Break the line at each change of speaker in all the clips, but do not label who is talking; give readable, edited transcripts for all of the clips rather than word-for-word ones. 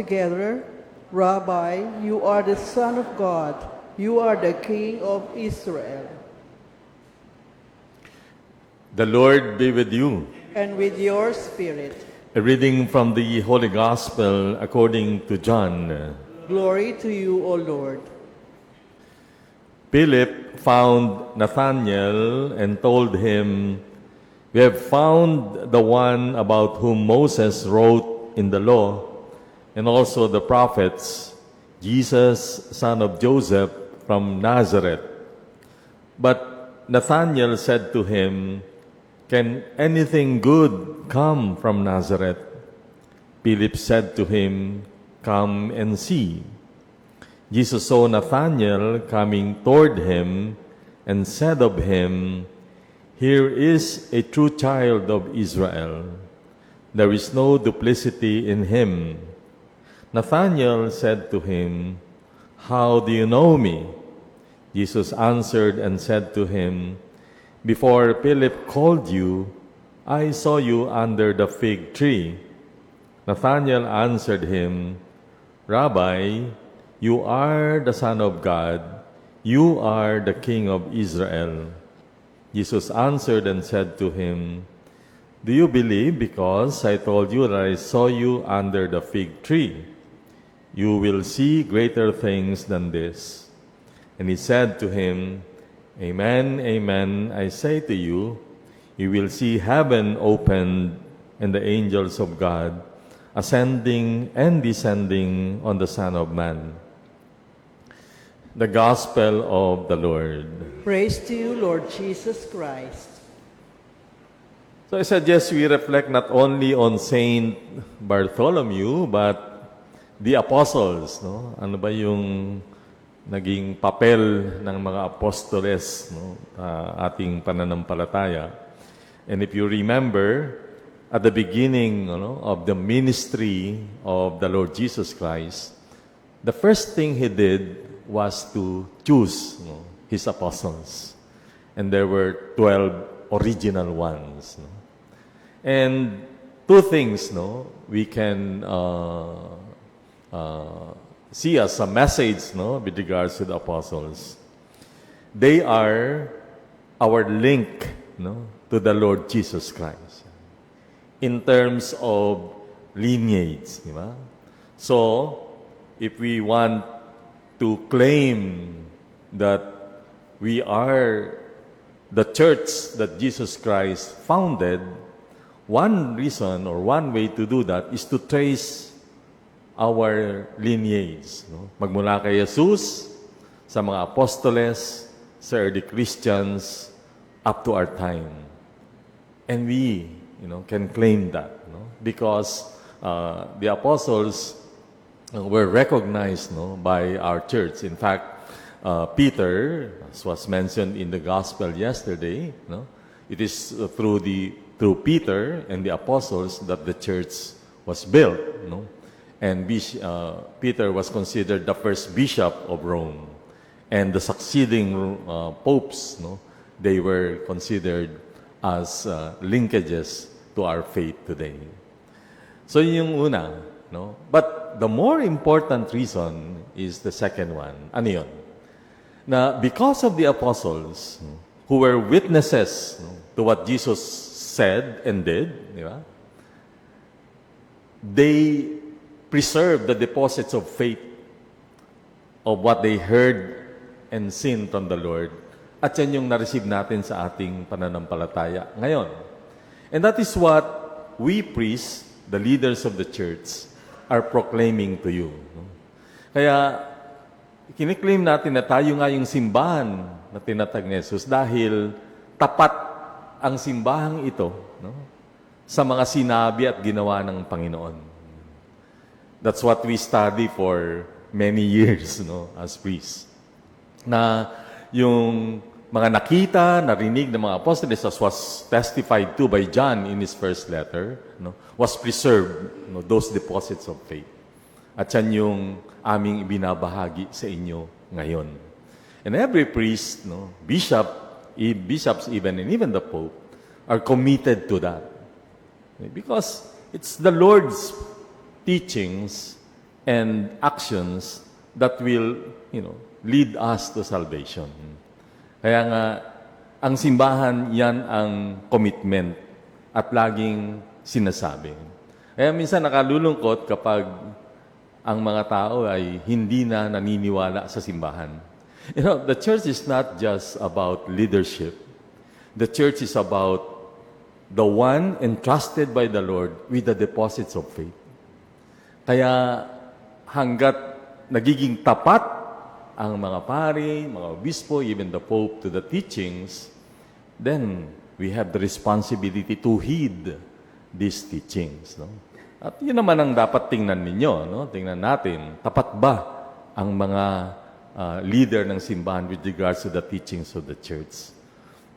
together, Rabbi, you are the Son of God. You are the King of Israel.
The Lord be with you.
And with your spirit.
A reading from the Holy Gospel according to John.
Glory to you, O Lord.
Philip found Nathanael and told him, "We have found the one about whom Moses wrote in the law, and also the prophets, Jesus, son of Joseph from Nazareth." But Nathanael said to him, "Can anything good come from Nazareth?" Philip said to him, "Come and see." Jesus saw Nathanael coming toward him and said of him, "Here is a true child of Israel. There is no duplicity in him." Nathanael said to him, "How do you know me?" Jesus answered and said to him, "Before Philip called you, I saw you under the fig tree." Nathanael answered him, "Rabbi, you are the Son of God. You are the King of Israel." Jesus answered and said to him, "Do you believe because I told you that I saw you under the fig tree? You will see greater things than this." And he said to him, "Amen, amen, I say to you, you will see heaven opened and the angels of God ascending and descending on the Son of Man." The Gospel of the Lord.
Praise to you, Lord Jesus Christ.
So I suggest we reflect not only on Saint Bartholomew, but the apostles, no? Ano ba yung naging papel ng mga apostoles, no? Ating pananampalataya. And if you remember, at the beginning of the ministry of the Lord Jesus Christ, the first thing He did was to choose His apostles. And there were 12 original ones. No? And two things we can see as a message with regards to the apostles. They are our link to the Lord Jesus Christ in terms of lineage. Di ba? So, if we want to claim that we are the church that Jesus Christ founded, one reason or one way to do that is to trace our lineage. Magmula kay Jesus, sa mga apostoles, sa early Christians, up to our time. And we, can claim that, because the apostles were recognized by our church. In fact, Peter, as was mentioned in the gospel yesterday, it is through Peter and the apostles that the church was built. And Peter was considered the first bishop of Rome. And the succeeding popes, they were considered as linkages to our faith today. So yun yung una. But the more important reason is the second one. Ano yun? Na because of the apostles who were witnesses to what Jesus said and did, di ba? They preserved the deposits of faith of what they heard and seen from the Lord. At yan yung na-receive natin sa ating pananampalataya ngayon. And that is what we priests, the leaders of the church, are proclaiming to you. Kaya, kiniklaim natin na tayo nga yung simbahan na tinatag ni Jesus dahil tapat ang simbahang ito sa mga sinabi at ginawa ng Panginoon. That's what we study for many years as priests. Na yung mga nakita, narinig ng mga apostles, as was testified to by John in his first letter, was preserved, those deposits of faith. At yan yung aming ibinabahagi sa inyo ngayon. And every priest, bishops even, and even the Pope, are committed to that. Because it's the Lord's teachings and actions that will, lead us to salvation. Kaya nga, ang simbahan, yan ang commitment at laging sinasabi. Kaya minsan nakalulungkot kapag ang mga tao ay hindi na naniniwala sa simbahan. The church is not just about leadership. The church is about the one entrusted by the Lord with the deposits of faith. Kaya hanggat nagiging tapat ang mga pari, mga obispo, even the Pope to the teachings, then we have the responsibility to heed these teachings. No? At yun naman ang dapat tingnan ninyo. No? Tingnan natin, tapat ba ang mga leader ng simbahan with regards to the teachings of the church?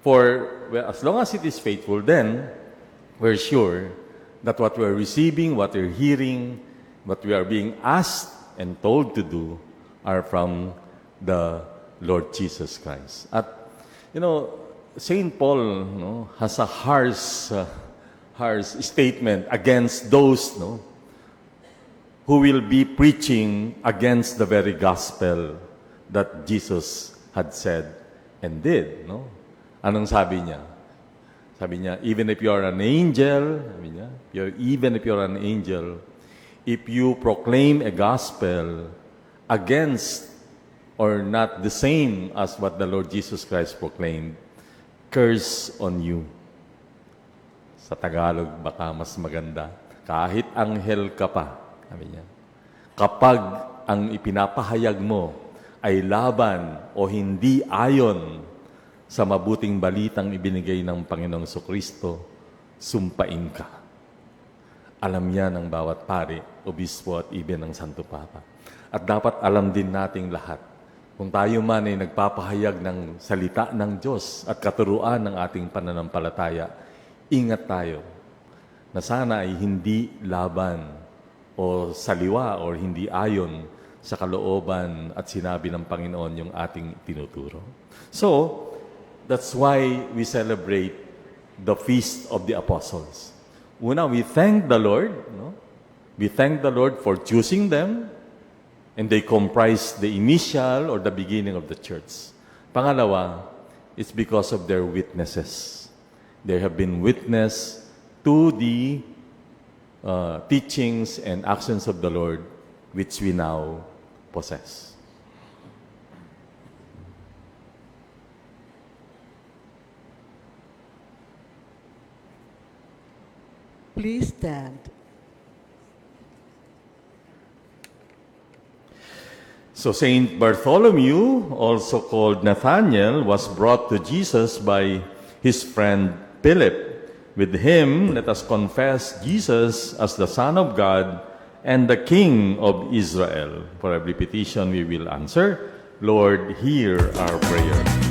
For as long as it is faithful, then we're sure that what we're receiving, what we're hearing, what we are being asked and told to do are from the Lord Jesus Christ. At, St. Paul has a harsh statement against those who will be preaching against the very gospel that Jesus had said and did. Anong sabi niya? Sabi niya, even if you are an angel, if you proclaim a gospel against or not the same as what the Lord Jesus Christ proclaimed, curse on you. Sa Tagalog, baka mas maganda. Kahit anghel ka pa, sabi niya. Kapag ang ipinapahayag mo ay laban o hindi ayon sa mabuting balitang ibinigay ng Panginoong Kristo, sumpain ka. Alam yan ng bawat pari, obispo at even ng Santo Papa. At dapat alam din nating lahat, kung tayo man ay nagpapahayag ng salita ng Diyos at katuruan ng ating pananampalataya, ingat tayo na sana ay hindi laban o saliwa o hindi ayon sa kalooban at sinabi ng Panginoon yung ating tinuturo. So, that's why we celebrate the Feast of the Apostles. Una, we thank the Lord. We thank the Lord for choosing them, and they comprise the initial or the beginning of the church. Pangalawa, it's because of their witnesses. They have been witness to the teachings and actions of the Lord, which we now possess.
Please stand.
So Saint Bartholomew, also called Nathanael, was brought to Jesus by his friend Philip. With him, let us confess Jesus as the Son of God and the King of Israel. For every petition we will answer, Lord, hear our prayer.